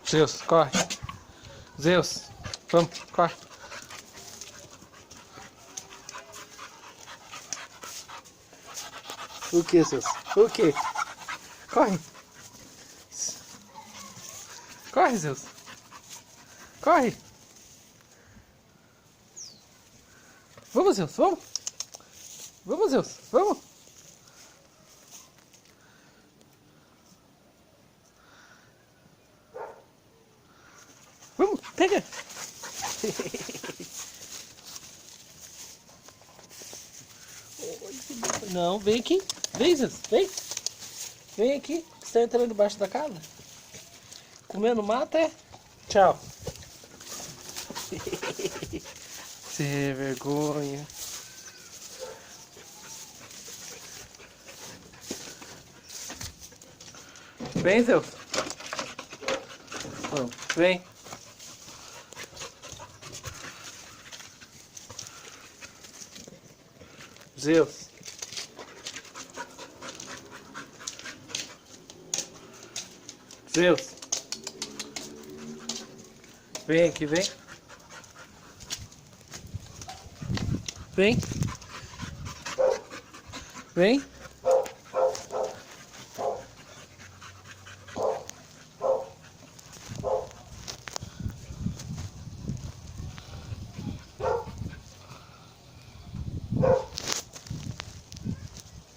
Zeus, corre. Zeus, vamos, corre. O que, Zeus? O que? Corre. Corre, Zeus. Corre. Vamos, Zeus, vamos. Vamos, Zeus, vamos. Vamos, pega. Não, vem aqui. Vem, Zeus, vem. Vem aqui. Você está entrando debaixo da casa? Comendo mata, é? Tchau. Sem vergonha. Vem, Zeus. Vamos, vem. Zeus. Zeus. Vem aqui, vem. Vem. Vem.